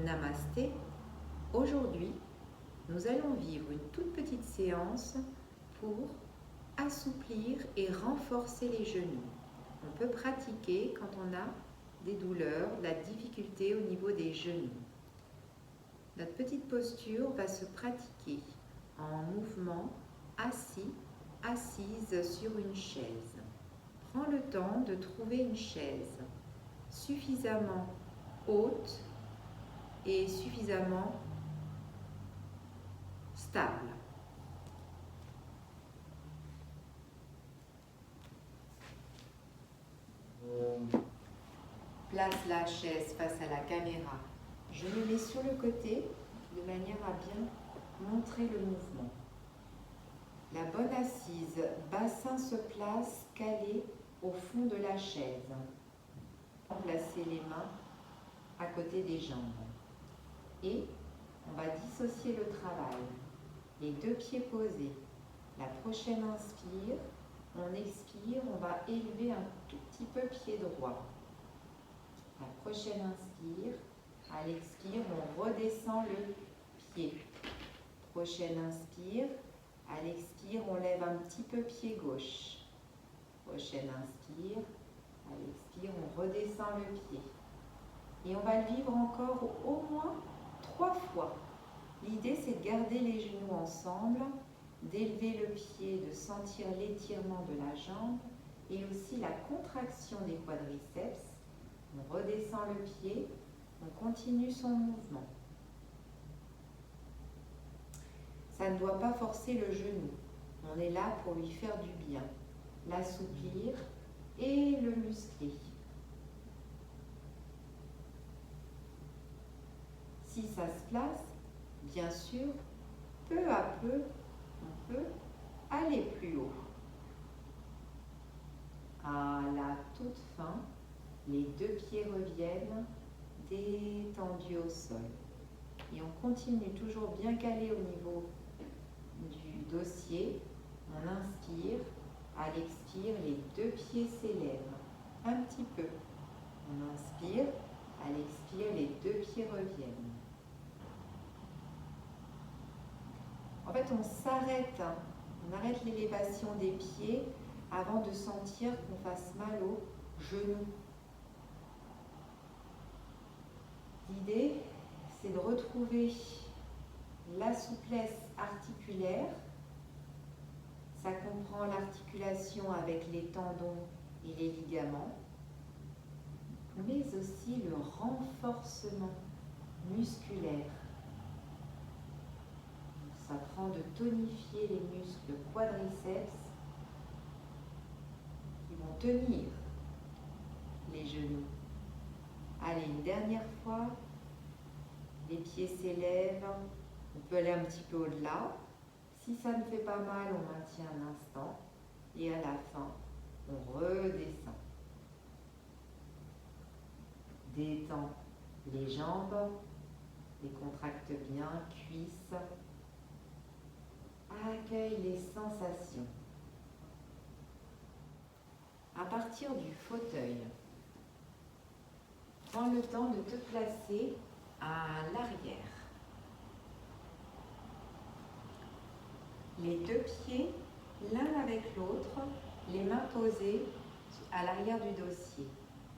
Namasté. Aujourd'hui, nous allons vivre une toute petite séance pour assouplir et renforcer les genoux. On peut pratiquer quand on a des douleurs, de la difficulté au niveau des genoux. Notre petite posture va se pratiquer en mouvement assis, assise sur une chaise. Prends le temps de trouver une chaise suffisamment haute et suffisamment stable. Place la chaise face à la caméra. Je me mets sur le côté de manière à bien montrer le mouvement. La bonne assise, bassin se place calé au fond de la chaise. Placer les mains à côté des jambes. Et on va dissocier le travail. Les deux pieds posés. La prochaine inspire, on expire, on va élever un tout petit peu pied droit. La prochaine inspire, à l'expire, on redescend le pied. Prochaine inspire, à l'expire, on lève un petit peu pied gauche. Prochaine inspire, à l'expire, on redescend le pied. Et on va le vivre encore au moins 3 fois. L'idée, c'est de garder les genoux ensemble, d'élever le pied, de sentir l'étirement de la jambe et aussi la contraction des quadriceps. On redescend le pied, on continue son mouvement. Ça ne doit pas forcer le genou. On est là pour lui faire du bien, l'assouplir et le muscler. Si ça se place, bien sûr, peu à peu, on peut aller plus haut. À la toute fin, les deux pieds reviennent détendus au sol. Et on continue toujours bien calé au niveau du dossier. On inspire, à l'expire, les deux pieds s'élèvent un petit peu. On inspire, à l'expire, les deux pieds reviennent. En fait, on s'arrête, on arrête l'élévation des pieds avant de sentir qu'on fasse mal aux genoux. L'idée, c'est de retrouver la souplesse articulaire. Ça comprend l'articulation avec les tendons et les ligaments, mais aussi le renforcement musculaire. Ça prend de tonifier les muscles quadriceps qui vont tenir les genoux. Allez, une dernière fois. Les pieds s'élèvent. On peut aller un petit peu au-delà. Si ça ne fait pas mal, on maintient un instant. Et à la fin, on redescend. Détend les jambes. Les contracte bien, cuisses. Accueille les sensations. À partir du fauteuil, prends le temps de te placer à l'arrière. Les deux pieds l'un avec l'autre, les mains posées à l'arrière du dossier.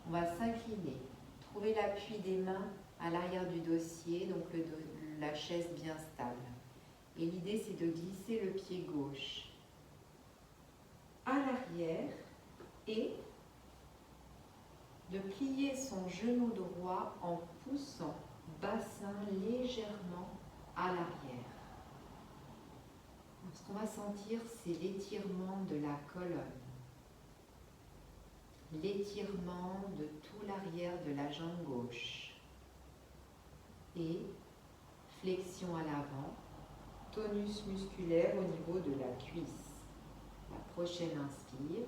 On va s'incliner, trouver l'appui des mains à l'arrière du dossier, donc la chaise bien stable. Et l'idée, c'est de glisser le pied gauche à l'arrière et de plier son genou droit en poussant bassin légèrement à l'arrière. Ce qu'on va sentir, c'est l'étirement de la colonne, l'étirement de tout l'arrière de la jambe gauche et flexion à l'avant, tonus musculaire au niveau de la cuisse. La prochaine inspire,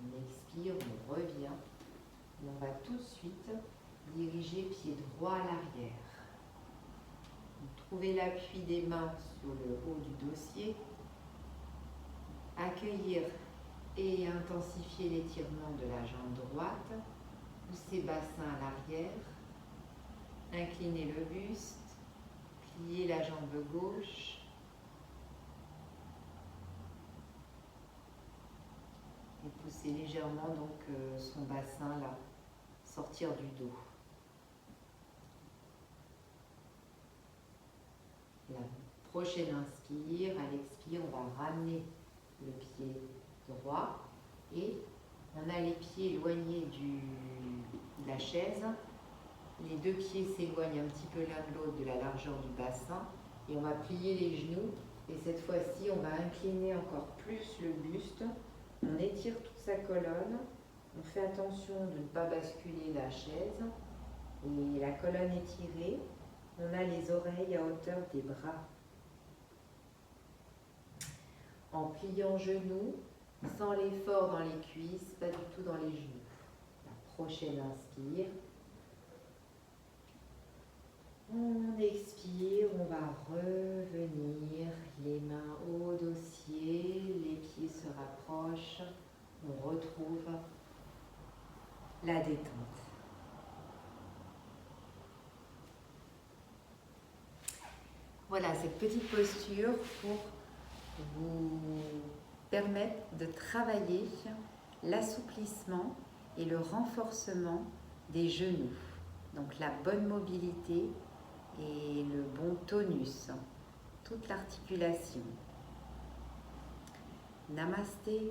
on expire, on revient. Et on va tout de suite diriger pied droit à l'arrière. Trouvez l'appui des mains sur le haut du dossier. Accueillir et intensifier l'étirement de la jambe droite. Poussez bassin à l'arrière. Inclinez le buste, pliez la jambe gauche et poussez légèrement donc son bassin là, sortir du dos. La prochaine inspire, à l'expire, on va ramener le pied droit et on a les pieds éloignés de la chaise. Les deux pieds s'éloignent un petit peu l'un de l'autre de la largeur du bassin et on va plier les genoux et cette fois-ci on va incliner encore plus le buste. On étire toute sa colonne, on fait attention de ne pas basculer la chaise et la colonne étirée, on a les oreilles à hauteur des bras. En pliant genoux, sans l'effort dans les cuisses, pas du tout dans les genoux. La prochaine inspire. On expire, on va revenir, les mains au dossier, les pieds se rapprochent, on retrouve la détente. Voilà cette petite posture pour vous permettre de travailler l'assouplissement et le renforcement des genoux. Donc la bonne mobilité et le bon tonus, toute l'articulation. Namasté.